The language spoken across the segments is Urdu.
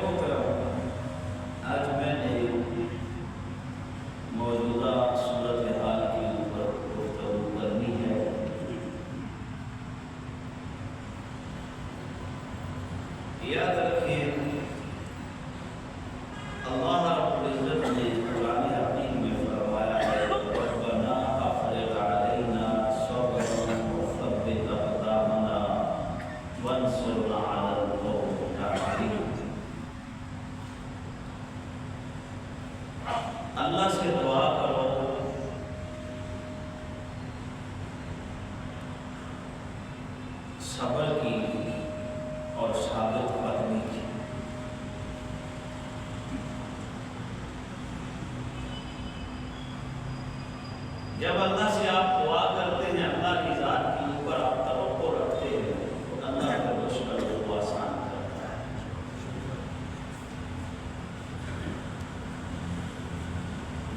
محترم، آج میں نے موجودہ صورتحال کے اوپر گفتگو کرنی ہے۔ یاد رکھیں، اللہ رب العزت نے قرآن حکیم میں فرمایا ہے ربنا افرغ علینا صبرا وثبت اقدامنا وانصرنا علی القوم الکافرین۔ اللہ سے دعا کرو صبر کی اور ثابت قدمی کی۔ جب اللہ سے آپ دعا کرتے ہیں، اللہ کی ذات کے اوپر آپ توقع رکھتے ہیں، تو اللہ کا مشکل کو آسان کرتا ہے۔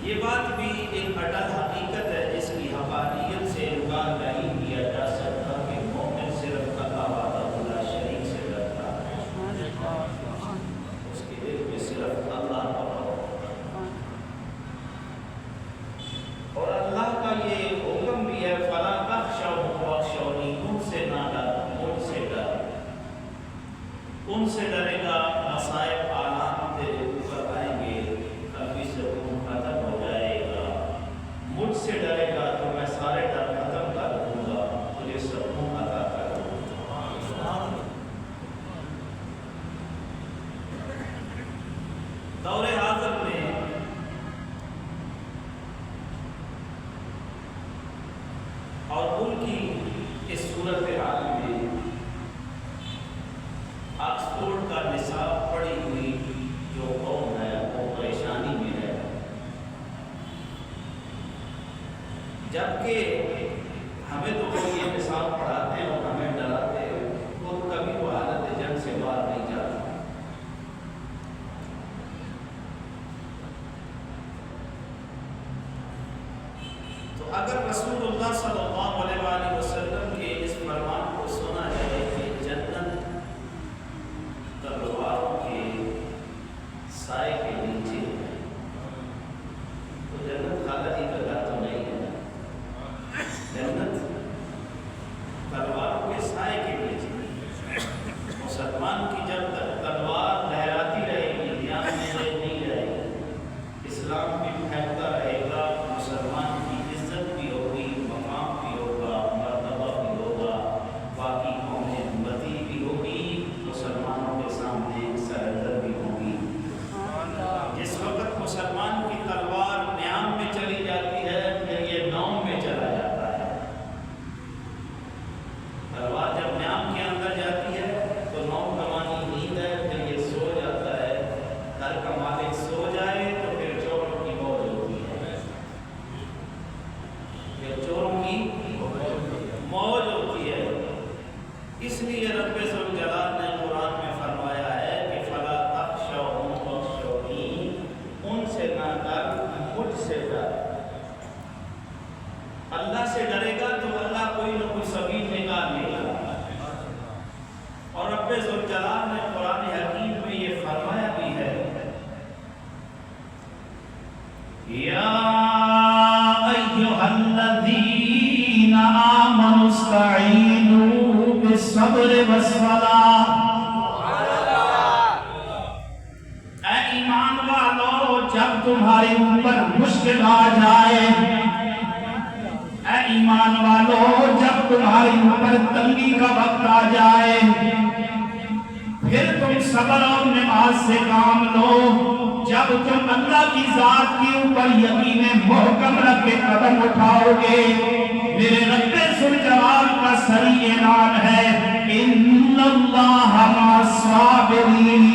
یہ بات بھی ایک اٹل حقیقت ہے جس کی حقانیت سے انکار نہیں کیا جا سکتا کہ مومن صرف اللہ وحدہ لا شریک سے ڈرتا ہے، اس کے دل میں صرف اللہ کا خوف ہے۔ اور اللہ کا یہ حکم بھی ہے فَلَا تَخْشَوْهُمْ وَاخْشَوْنِي، ان سے نہ ڈر، مجھ سے ڈر۔ ان سے ڈرے گا، مصائب آلام تیرے اوپر آئیں گے، کبھی سکون ختم ہو جائے گا۔ مجھ سے ڈرے گا تو میں سارے ڈر ختم کر دوں گا، تجھے سکون عطا کر دوں گا۔ دور حاضر میں اور ان کی اس صورتحال میں آکسفورڈ کا نصاب پڑھی ہوئی جو قوم ہے وہ پریشانی میں ہے، جبکہ ہمیں تو وہ یہ نصاب پڑھاتے ہیں اور ہمیں ڈراتے ہیں، وہ کبھی وہ حالت جنگ سے باہر نہیں جاتا۔ تو اگر رسول اللہ صلی اللہ علیہ وآلہ وسلم کے اس فرمان کو سنا جائے کہ جنت تلواروں کے سائے کے نیچے ہے، تو جنت خالہ جی کا گھر تو نہیں ہے، جنت تلواروں کے سائے کے نیچے۔ مسلمان کی جب تک تلوار لہراتی رہے گی، دھیان میں نہیں رہے گی، اسلام بھی پھیلتا رہے گا، مسلمان کی عزت بھی ہوگی، مقام بھی ہوگا، مرتبہ بھی ہوگا، باقی قومیں امتی بھی ہوگی، مسلمانوں کے سامنے سرندر بھی ہوگی۔ جس وقت مسلمان کی تلوار نیام میں چلی جاتی ہے، پھر یہ نوم میں چلا جاتا ہے۔ تلوار جب نیام کے اندر جاتی ہے تو نوم کا معنی نیند ہے، پھر یہ سو جاتا ہے۔ گھر کا مالک سو جائے تو پھر چوروں کی موج ہوتی ہے، پھر چوروں کی موج ہوتی ہے۔ اس لیے رب ذوالجلال نے قرآن میں فرمایا ہے کہ فَلَا تَخْشَوْهُمْ وَاخْشَوْنِي، ان سے نہ ڈر، مجھ سے ڈر۔ اللہ سے ڈرے گا تو اللہ کوئی نہ کوئی سبیل نکال لے گا۔ اور رب ذوالجلال نے قرآن حکیم میں یہ فرمایا بھی ہے یا ایھا الذین آمنوا استعینوا بالصبر والصلاۃ۔ اے ایمان والو، جب تمہارے اوپر مشکل آ جائے، اے ایمان والو، جب تمہارے اوپر تنگی کا وقت آ جائے، پھر تم صبر اور نماز سے کام لو۔ جب تم اللہ کی ذات کے اوپر یقین محکم رکھ کے قدم اٹھاؤ گے، میرے رب ذوالجلال کا صریح اعلان ہے ان اللہ مع الصابرین۔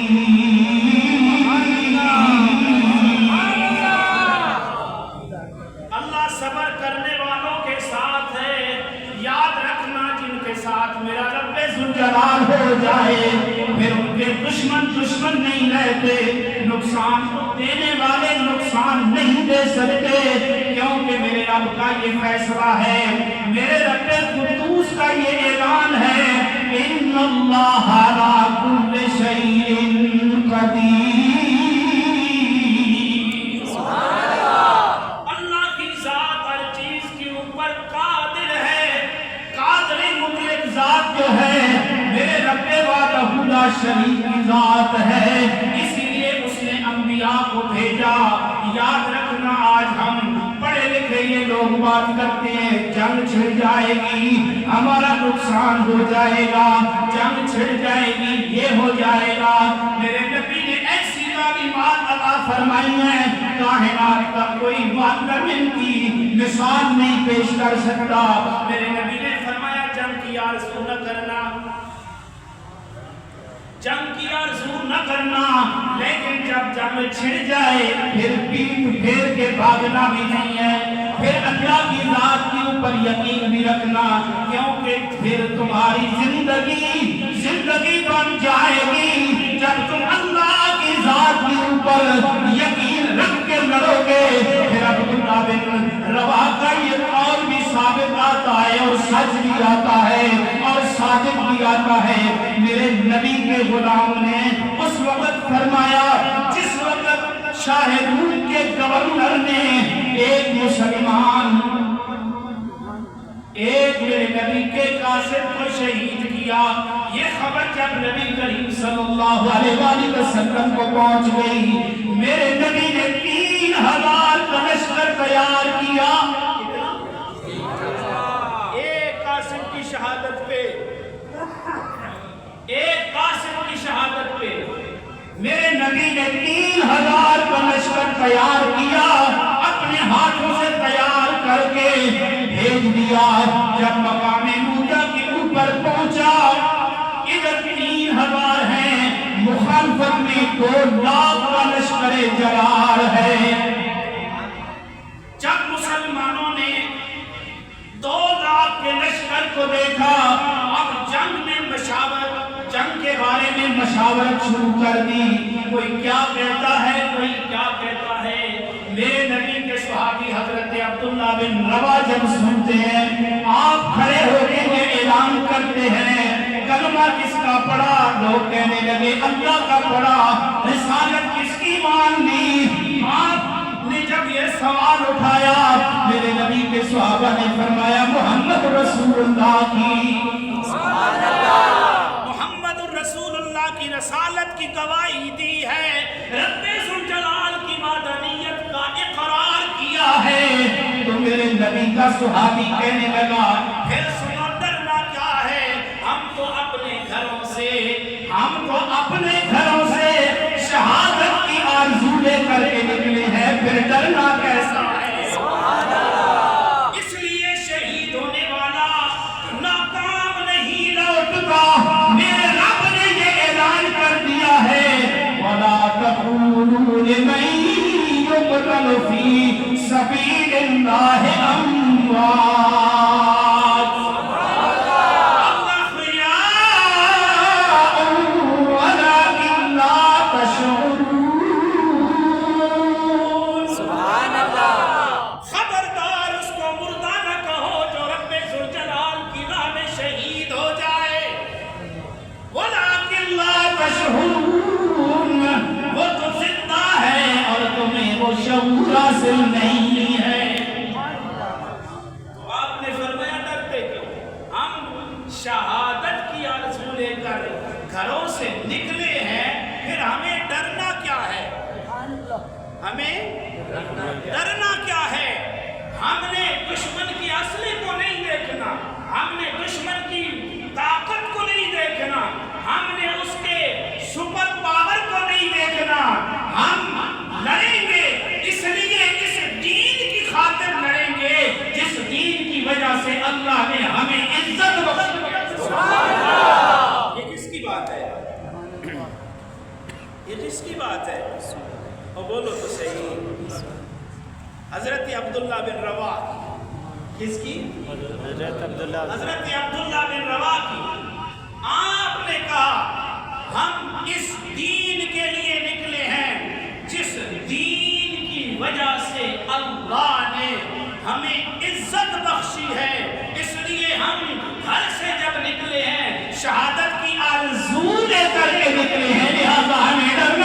اللہ صبر کرنے والوں کے ساتھ ہے۔ یاد رکھنا، جن کے ساتھ میرا رب ذوالجلال ہو جائے پھر ان کے دشمن نہیں رہتے، نقصان دینے والے نقصان نہیں دے سکتے، کیونکہ میرے رب کا یہ فیصلہ ہے، میرے رب قدوس کا یہ اعلان ہے ان اللہ علی کل شیء قدیر۔ اللہ کی ذات ہر چیز کے اوپر قادر ہے۔ قادر مطلق ذات جو ہے میرے رب وحدہ لا شریک کی ذات ہے، اسی لیے اس نے انبیاء کو بھیجا۔ یاد رکھنا آج ہم پڑھے لکھے یہ لوگ بات کرتے ہیں جنگ چھڑ جائے گی، ہمارا نقصان ہو جائے گا، جنگ چھڑ جائے گی، یہ ہو جائے گا۔ میرے نبی نے ایسی تعلیمات عطا فرمائی ہیں کائنات کا کوئی معلم ان کی مثال نہیں پیش کر سکتا۔ میرے نبی نے فرمایا جنگ کی آرزو نہ کرنا، جنگ کی آرزو نہ کرنا، لیکن جب جنگ چھڑ جائے پھر پیٹ پھیر کے بھاگنا بھی نہیں ہے، پھر اللہ کی ذات کے اوپر یقین بھی رکھنا، کیونکہ پھر تمہاری زندگی بن جائے گی جب تم اللہ کی ذات کے اوپر یقین رکھ کے لڑو گے۔ پھر عبداللہ بن رواحہ کا یہ قول بھی ثابت آتا ہے اور سچ بھی آتا ہے اور صادق بھی آتا ہے۔ میرے نبی کے غلام نے اس وقت فرمایا جس وقت شاہ روم کے گورنر نے ایک مسلمان ایک میرے نبی کے قاصد کو شہید کیا، یہ خبر جب نبی کریم صلی اللہ علیہ وآلہ وسلم کو پہنچ گئی، میرے نبی نے 3000 کا لشکر تیار کیا ایک قاصد کی شہادت پہ، ایک قاصد کی شہادت پہ میرے نبی نے 3000 کا لشکر تیار کیا، اپنے ہاتھوں سے تیار کر کے بھیج دیا۔ جب مقام موجہ کے اوپر پہنچا، ادھر 3000 ہیں، مخالفت میں 2 لاکھ کا لشکر جرار ہے۔ جب مسلمانوں نے 2 لاکھ کے لشکر کو دیکھا، اب جنگ کے بارے میں مشاورت شروع کر دی، کوئی کیا کہتا ہے، کوئی کیا کہتا ہے۔ میرے نبی کے صحابی حضرت عبداللہ بن رواحہ جب سنتے ہیں، آپ کھڑے ہو کے یہ اعلان کرتے ہیں کلمہ کس کا پڑھا؟ لوگ کہنے لگے اللہ کا پڑھا، رسالت کس کی مان لی؟ آپ نے جب یہ سوال اٹھایا، میرے نبی کے صحابہ نے فرمایا محمد رسول اللہ کی کی رسالت کی گواہی دی ہے، رب ذوالجلال کی وحدانیت کا اقرار کیا ہے۔ تو میرے نبی کا صحابی کہنے لگا پھر سنو ڈرنا کیا ہے، ہم تو اپنے گھروں سے شہادت کی آرزو لے کر کے نکلے ہیں، پھر ڈرنا کیسا ہے؟ اس لیے شہید ہونے والا ناکام نہیں لوٹتا۔ میرے رب نے یہ اعلان کر دیا ہے وَلَا تَقُولُوا لِمَن يُقْتَلُ فِي سَبِيلِ اللَّهِ أَمْوَاتٌ بَلْ أَحْيَاءٌ وَلَٰكِن لَّا تَشْعُرُونَ۔ سبحان اللہ۔ خبردار اس کو مردہ نہ کہو جو رب ذوالجلال کی راہ میں شہید ہو جائے، وَلَٰكِن لَّا تَشْعُرُونَ، وہ تو زندہ ہے اور تمہیں وہ شعور حاصل نہیں ہے۔ تو آپ نے فرمایا ڈرتے کیوں؟ ہم شہادت کی آرزو لے کر گھروں سے نکلے ہیں، پھر ہمیں ڈرنا کیا ہے؟ ہمیں ڈرنا کیا ہے؟ ہم نے دشمن کی اسلحے کو نہیں دیکھنا، ہم نے دشمن کی طاقت کو نہیں دیکھنا، ہم نے اس کے سپر پاور کو نہیں دیکھنا، ہم لڑیں گے اس لیے اس دین کی خاطر لڑیں گے جس دین کی وجہ سے اللہ نے ہمیں عزت بخشی۔ یہ کس کی بات ہے؟ یہ کس کی بات ہے؟ اور بولو تو صحیح۔ حضرت عبداللہ بن رواحہ کس کی؟ حضرت عبداللہ بن رواحہ کی۔ آپ نے کہا ہم اس دین کے لیے نکلے ہیں جس دین کی وجہ سے اللہ نے ہمیں عزت بخشی ہے، اس لیے ہم گھر سے جب نکلے ہیں شہادت کی آرزو لے کر کے نکلے ہیں، لہذا ہمیں ڈرنا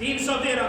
313,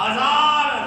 1000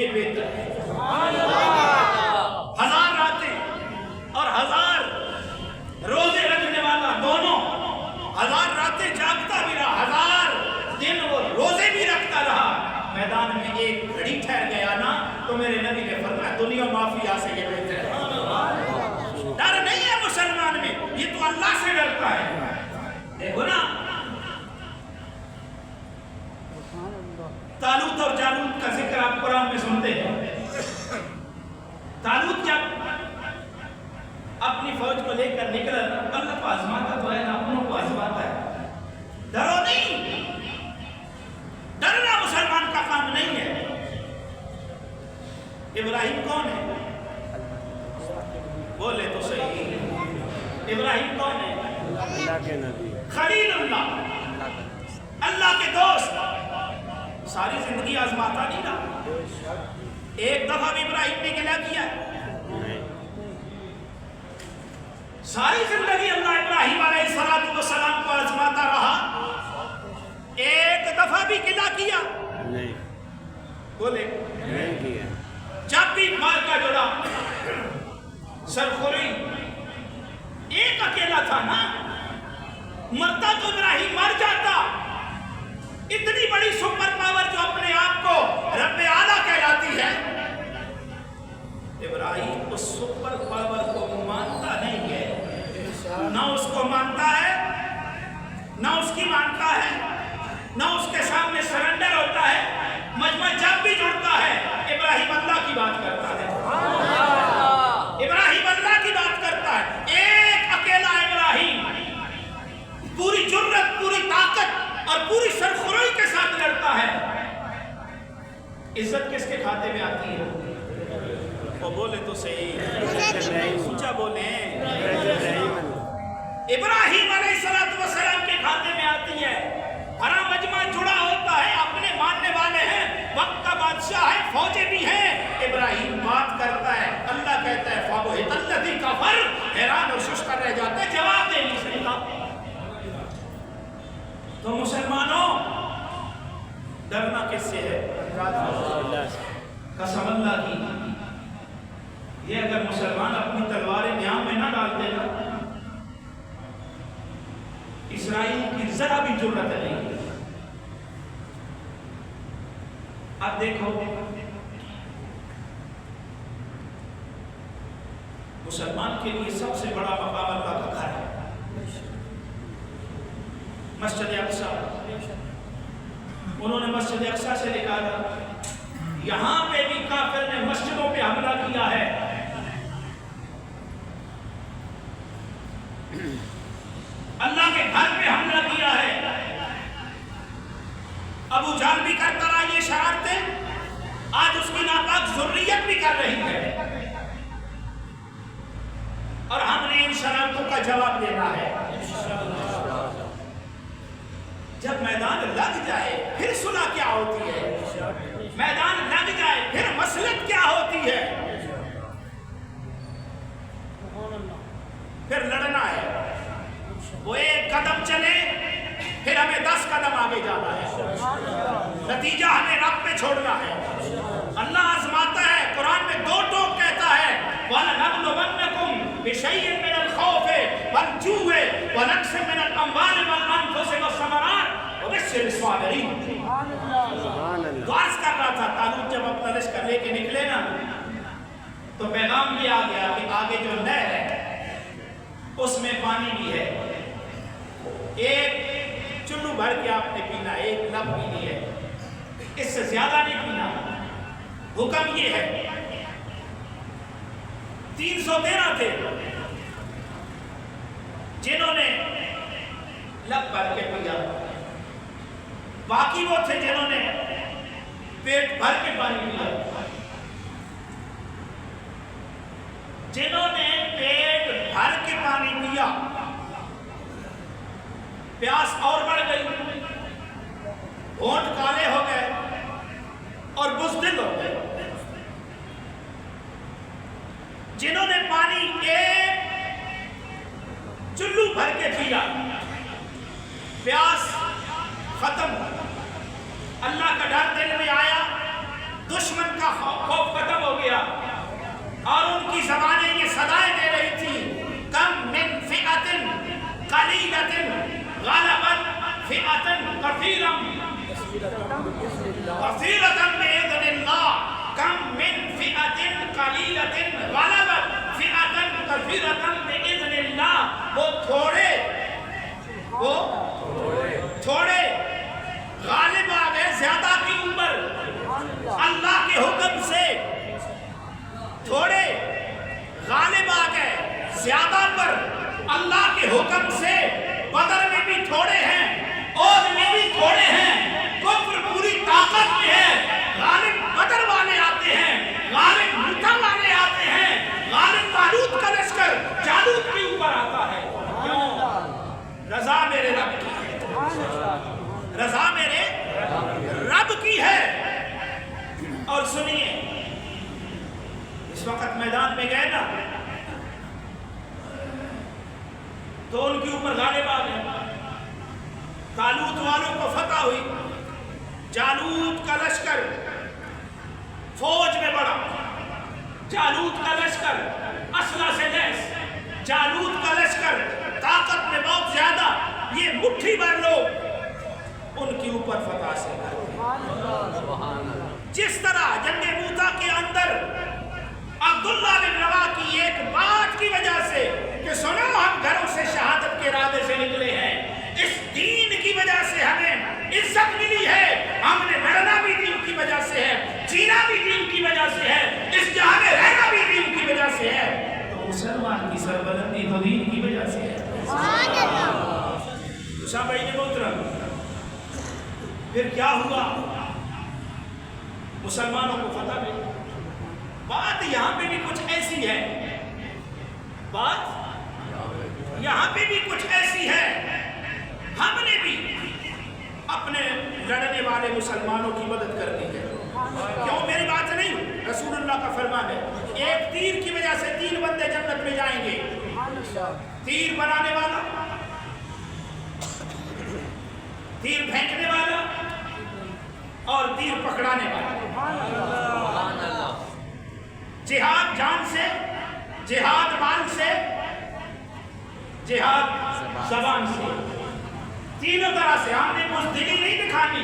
یہ بہتر ہے. 1000 راتیں اور 1000 روزے رکھنے والا دونوں 1000 راتیں جاگتا بھی رہا, 1000 دن وہ روزے بھی رکھتا رہا, میدان میں ایک گھڑی ٹھہر گیا نا تو میرے نبی نے فرمایا دنیا مافیا سے یہ بہتر ہے. ڈر نہیں ہے مسلمان میں, یہ تو اللہ سے ڈرتا ہے. دیکھو نا طالوت اور جالوت کا ذکر آپ قرآن میں سنتے ہیں. طالوت جب اپنی فوج کو لے کر نکلا, اللہ کو آزماتا تو ہے نا, اپنوں کو آزماتا ہے. ڈرو نہیں, ڈرنا مسلمان کا کام نہیں ہے. ابراہیم کون ہے؟ بولے تو صحیح, ابراہیم کون ہے؟ اللہ کے نبی, خلیل اللہ, اللہ کے دوست. ساری زندگی آزماتا نہیں رہا, ایک دفعہ بھی ابراہیم نے گلہ کیا. ساری زندگی اللہ ابراہیم علیہ السلام کو آزماتا رہا, ایک دفعہ بھی گلہ کیا نہیں, بولے نہیں کیا. جب بھی مار کا جڑا سرخوری ایک اکیلا تھا نا, مرتا تو ابراہیم مر جاتا. اتنی بڑی سپر پاور جو اپنے آپ کو رب اعلیٰ کہلاتی ہے, ابراہیم اس سپر پاور کو مانتا نہیں ہے, نہ اس کو مانتا ہے, نہ اس کی مانتا ہے, نہ اس کے سامنے سرنڈر ہوتا ہے. مجمع جب بھی جڑتا ہے ابراہیم اللہ کی بات کرتا ہے, ابراہیم اللہ کی بات کرتا ہے. ایک اکیلا ابراہیم پوری جرت, پوری طاقت اور پوری سرخروئی کے ساتھ لڑتا ہے. عزت کس کے کھاتے میں آتی ہے؟ وہ بولے تو صحیح, سوچا بولیں. ابراہیم علیہ السلام کے کھاتے میں آتی ہے. ہرا مجمع جڑا ہوتا ہے, اپنے ماننے والے ہیں, وقت کا بادشاہ ہے, فوجیں بھی ہیں. ابراہیم بات کرتا ہے, اللہ کہتا ہے فَابُهِتَ الَّذِي كَفَرَ, حیران اور ششتر رہ جاتے, جواب دے نہیں سکتا. تو مسلمانوں ڈرنا کس سے ہے؟ قسم اللہ کی, یہ اگر مسلمان اپنی تلواریں نیام میں نہ ڈالتے نا, اسرائیل کی ذرا بھی جرت نہیں. اب دیکھو مسلمان کے لیے سب سے بڑا مقام اللہ کا گھر ہے, مسجد اقصیٰ. انہوں نے مسجد اقصیٰ سے نکالا, یہاں پہ بھی کافر نے مسجدوں پہ حملہ کیا ہے. اللہ کے گھر پہ حملہ کیا ہے. ابو جہل بھی کرتا رہا یہ شرارتیں, آج اس کی ناپاک ذریت بھی کر رہی ہے, اور ہم نے ان شرارتوں کا جواب دینا ہے. جب میدان لگ جائے پھر صلح کیا ہوتی ہے, میدان لگ جائے پھر مصلحت کیا ہوتی ہے, پھر لڑنا ہے. وہ ایک قدم چلے پھر ہمیں 10 قدم آگے جانا ہے, نتیجہ ہمیں رب پہ چھوڑنا ہے. اللہ آزماتا ہے, قرآن میں 2 ٹوک کہتا ہے, وَلَنَبْلُوَنَّكُمْ بِشَيْءٍ مِّنَ الْخَوْفِ وَالْجُوعِ وَنَقْصٍ مِّنَ الْأَمْوَالِ وَالْأَنفُسِ وَالثَّمَرَاتِ وَبَشِّرِ الصَّابِرِينَ. غرض کر رہا تھا طالوت جب اپنا لشکر لے کے نکلے نا, تو پیغام یہ آ گیا کہ آگے جو نہر ہے اس میں پانی بھی ہے, ایک چلو بھر کے آپ نے پینا, ایک لب پینی ہے, اس سے زیادہ نہیں پینا. حکم یہ ہے, 313 تھے جنہوں نے لب بھر کے پیا, باقی وہ تھے جنہوں نے پیٹ بھر کے پانی پیا. جنہوں نے پیٹ بھر کے پانی پیا پیاس اور بڑھ گئی, ہونٹ کالے ہو گئے اور بزدل ہو گئے. جنہوں نے پانی ایک چلو بھر کے پیا, پیاس ختم, اللہ کا ڈر دل میں آیا, دشمن کا خوف ختم ہو گیا اور ان کی زبانیں یہ صدائیں دے رہی تھی کم من فئۃ قلیلۃ غلبت فئۃ کثیرۃ بإذن اللہ کم من فئۃ قلیلۃ غلبت فئۃ کثیرۃ بإذن اللہ وہ تھوڑے غالب آ گئے زیادہ کے اوپر اللہ کے حکم سے تھوڑے غالب آ گئے زیادہ پر اللہ کے حکم سے بدر میں بھی تھوڑے ہیں عہد میں بھی تھوڑے ہیں کفر پوری طاقت میں ہے غالب بدر والے آتے ہیں غالب موسیٰ والے آتے ہیں غالب طالوت کا لشکر جالوت کے اوپر آتا ہے کیوں رضا میرے رب کی ہے رضا میرے رب کی ہے اور سنیے اس وقت میدان میں گئے نا تو ان کے اوپر غالب آ گئے طالوت والوں کو فتح ہوئی جالوت کا لشکر فوج میں بڑا جالوت کا لشکر اسلحہ سے لیس جالوت کا لشکر طاقت میں بہت زیادہ یہ مٹھی بھر لوگ ان کے اوپر فتح سے جس طرح جنگ موسیٰ کے اندر عبداللہ بن روا کی ایک بات کی وجہ سے کہ سنو ہم گھروں سے شہادت کے ارادے سے نکلے ہیں اس دین کی وجہ سے ہمیں عزت ملی ہے ہم نے لڑنا بھی دین کی وجہ سے ہے جینا بھی دین کی وجہ سے ہے اس جہاں میں رہنا بھی دین کی وجہ سے ہے تو مسلمان کی سربلندی تو دین کی وجہ سے ہے صحابہ محترم پھر کیا ہوا مسلمانوں کو فتح ملی بات یہاں پہ بھی کچھ ایسی ہے بات یہاں پہ بھی کچھ ایسی ہے ہم نے بھی اپنے لڑنے والے مسلمانوں کی مدد کرنی ہے کیوں میری بات نہیں رسول اللہ کا فرمان ہے ایک تیر کی وجہ سے 3 بندے جنت میں جائیں گے تیر بنانے والا تیر پھینکنے والا اور تیر پکڑانے والا جہاد جان سے جہاد مال سے جہاد زبان سے تینوں طرح سے ہم نے بزدلی نہیں دکھانی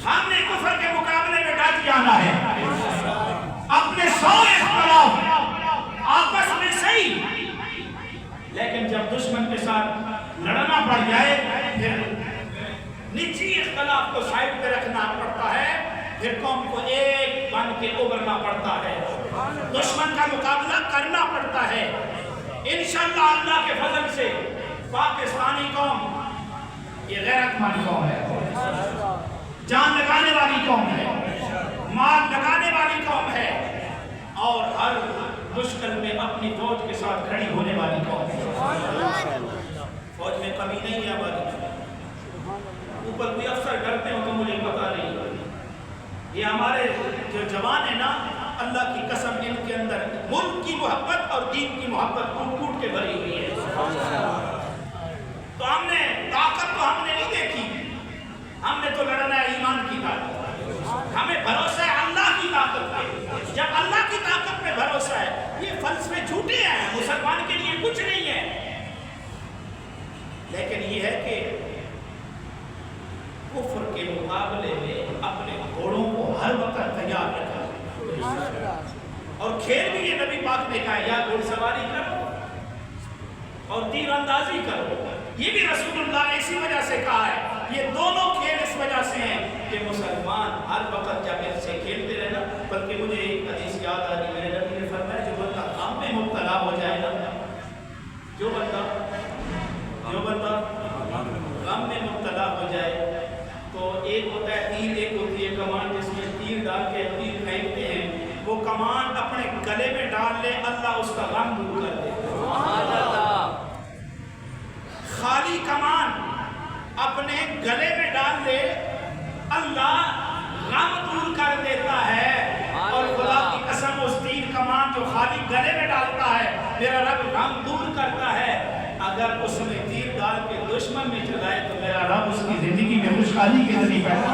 ہم نے کفر کے مقابلے میں ڈٹ جانا ہے اپنے 100 اختلاف آپس میں صحیح لیکن جب دشمن کے ساتھ لڑنا پڑ جائے پھر نجی اختلاف کو سائڈ پہ رکھنا پڑتا ہے پھر قوم کو ایک بن کے ابھرنا پڑتا ہے دشمن کا مقابلہ کرنا پڑتا ہے انشاءاللہ اللہ کے فضل سے پاکستانی قوم یہ غیرت مند قوم ہے جان لگانے والی قوم ہے مال لگانے والی قوم ہے اور ہر مشکل میں اپنی فوج کے ساتھ کھڑی ہونے والی قوم ہے فوج میں کمی نہیں ہے ہماری اوپر کوئی افسر ڈرتے ہو تو مجھے پتا نہیں یہ ہمارے جو جوان ہیں نا اللہ کی قسم ان کے اندر ملک کی محبت اور دین کی محبت کوٹ کوٹ کے بھری ہوئی ہے تو ہم نے طاقت تو ہم نے نہیں دیکھی ہم نے تو لڑنا ہے ایمان کی طاقت ہمیں بھروسہ ہے اللہ کی طاقت پہ جب اللہ کی طاقت پہ بھروسہ ہے یہ فلسفے جھوٹے ہیں مسلمان کے لیے کچھ نہیں ہے لیکن یہ ہے کہ کفر کے مقابلے میں اپنے گھوڑوں کو ہر وقت تیار رکھا اور کھیل بھی یہ نبی پاک نے کہا یا گھوڑ سواری کرو اور تیر اندازی کرو یہ بھی رسول اللہ نے اسی وجہ سے کہا ہے یہ دونوں کھیل اس وجہ سے ہیں کہ مسلمان ہر وقت جب ان سے کھیلتے رہنا بلکہ مجھے ایک حدیث یاد آ رہی میرے نبی نے فرمایا جو بندہ غم میں مبتلا ہو جائے گا جو بندہ غم میں مبتلا ہو جائے تو ایک ہوتا ہے تیر ایک ہوتی ہے کمان جس میں تیر ڈال کے تیر پھینکتے ہیں وہ کمان اپنے گلے میں ڈال لے اللہ اس کا غم دور کر دے خالی کمان اپنے گلے میں ڈال لے اللہ غم دور کر دیتا ہے اور خدا کی قسم اس تیر کمان جو خالی گلے میں ڈالتا ہے میرا رب غم دور کرتا ہے اگر اس نے تیر ڈال کے دشمن میں چلائے تو میرا رب اس کی زندگی میں خوشحالی کے ذریعے پیدا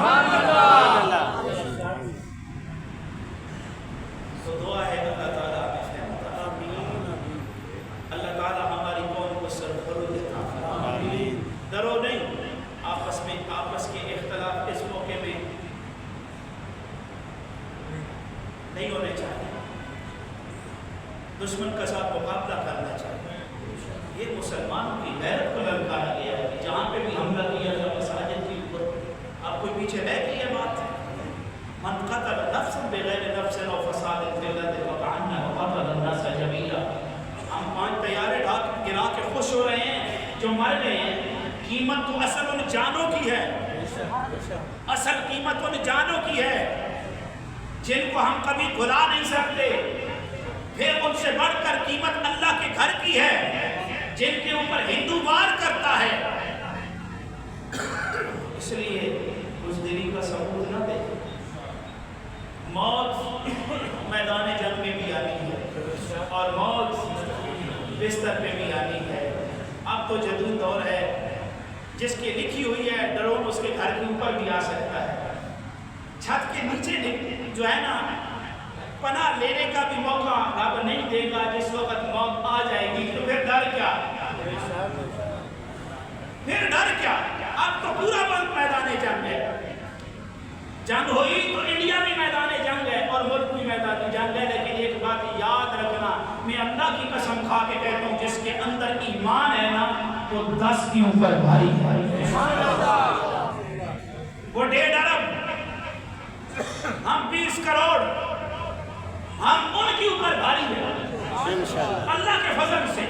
نہیں ہونے چاہیے، دشمن کے ساتھ مقابلہ کرنا چاہیے۔ یہ مسلمانوں کی غیرت کو للکارا گیا ہے کہ جہاں پہ بھی حملہ کیا تھا مساجد کے اوپر، آپ کوئی پیچھے رہ گئی یہ بات؟ من قتل نفسا بغیر نفس او فساد فی الارض فکأنما قتل الناس جميعا۔ ہم 5 طیارے گرا کے خوش ہو رہے ہیں جو مر گئے ہیں، قیمت تو اصل ان جانوں کی ہے، اصل قیمت ان جانوں کی ہے جن کو ہم کبھی بھلا نہیں سکتے۔ پھر ان سے بڑھ کر قیمت اللہ کے گھر کی ہے جن کے اوپر ہندو وار کرتا ہے۔ اس لیے بزدلی کا ثبوت نہ دے۔ موت میدان جنگ میں بھی آنی ہے اور موت بستر پہ بھی آنی ہے۔ اب تو جدید دور ہے، جس کی لکھی ہوئی ہے ڈرون اس کے گھر کے اوپر بھی آ سکتا ہے، چھت کے نیچے جو ہے نا پناہ لینے کا بھی موقع رب نہیں دے گا۔ جس وقت موت آ جائے گی تو پھر ڈر کیا؟ پھر ڈر کیا؟ اب تو پورا ملک میدان جنگ ہے۔ جنگ ہوئی تو انڈیا بھی میدان جنگ ہے اور ملک بھی میدان جنگ ہے، لیکن ایک بات یاد رکھنا، میں اللہ کی قسم کھا کے کہتا ہوں جس کے اندر ایمان ہے نا وہ 10 کے اوپر بھاری ہے۔ وہ 1.5 ارب، ہم 20 کروڑ، ہم ان کے اوپر بھاری ہیں اللہ کے فضل سے۔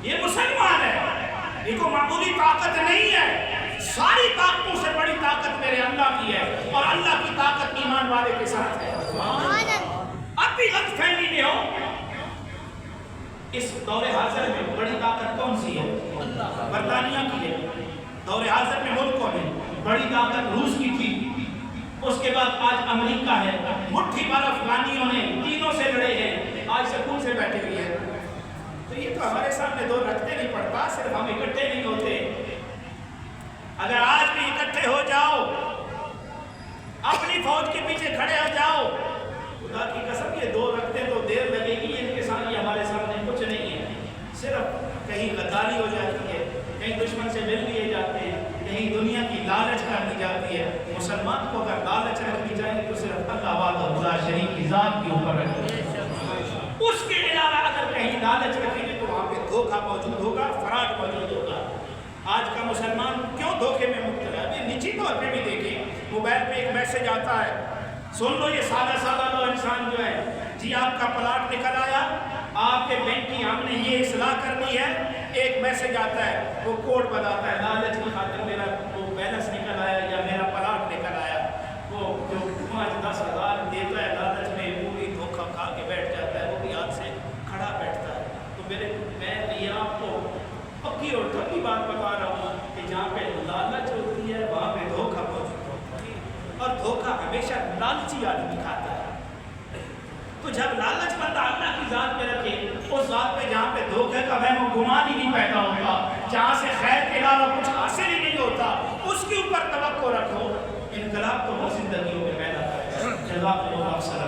یہ مسلمان ہے، یہ کوئی معمولی طاقت نہیں ہے، ساری طاقتوں سے بڑی طاقت میرے اللہ کی ہے اور اللہ کی طاقت ایمان والے کے ساتھ ہے۔ اب بھی غلط فہمی میں ہو، اس دور حاضر میں بڑی طاقت کون سی ہے؟ برطانیہ کی ہے۔ دور حاضر میں ملک کون ہے؟ بڑی طاقت روس کی تھی، اس کے بعد آج امریکہ ہے۔ مٹھی بھر افغانیوں نے تینوں سے لڑے ہیں، آج سکون سے بیٹھے ہوئے ہیں۔ تو یہ تو ہمارے سامنے دور رکھتے نہیں پڑتا، صرف ہم اکٹھے نہیں ہوتے۔ اگر آج بھی اکٹھے ہو جاؤ، اپنی فوج کے پیچھے کھڑے ہو جاؤ، خدا کی قسم یہ دور رکھتے تو دیر لگے گی، ان کے سامنے ہمارے سامنے کچھ نہیں ہے۔ صرف کہیں غداری ہو جاتی ہے، کہیں دشمن سے مل لیے جاتے ہیں، کہیں دنیا کی لالچ کر دی جاتی ہے۔ مسلمان کو اگر لالچ رکھنی چاہیے تو صرف اللہ وحدہ لا شریک کی ذات کے اوپر رکھیں۔ اس کے علاوہ اگر کہیں لالچ رکھیں گے تو وہاں پہ دھوکہ موجود ہوگا، فراڈ موجود ہوگا۔ آج کا مسلمان کیوں دھوکے میں مبتلا ہے؟ نجی طور پہ بھی دیکھیں، موبائل پہ ایک میسج آتا ہے، سن لو یہ سادہ لو انسان جو ہے، جی آپ کا پلاٹ نکل آیا، آپ کے بینک کی ہم نے یہ اصلاح کرنی ہے، ایک میسج آتا ہے، وہ کوڈ بتاتا ہے، لالچ کی خاطر میرا وہ بیلنس نکل آیا یا میرا پلاٹ نکل آیا، وہ جو 5-10 ہزار دیتا ہے لالچ میں، پوری دھوکہ کھا کے بیٹھ جاتا ہے، وہ بھی ہاتھ سے کھڑا بیٹھتا ہے۔ تو میں یہ آپ کو پکی اور ٹھکی بات بتا رہا ہوں کہ جہاں پہ لالچ ہوتی ہے وہاں پہ دھوکہ موجود ہوتا ہے، اور دھوکہ ہمیشہ لالچی آدمی کھاتا ہے۔ تو جب لالچ بندہ اللہ کی ذات پہ رکھے، اس ذات پہ جہاں پہ دھوکے کا وہم و گمان ہی نہیں پیدا ہوتا، جہاں سے خیر کے علاوہ کچھ حاصل ہی نہیں ہوتا، اس کے اوپر توقع رکھو، انقلاب تو وہ زندگیوں میں پیدا کرے۔ جزاک اللہ خیر۔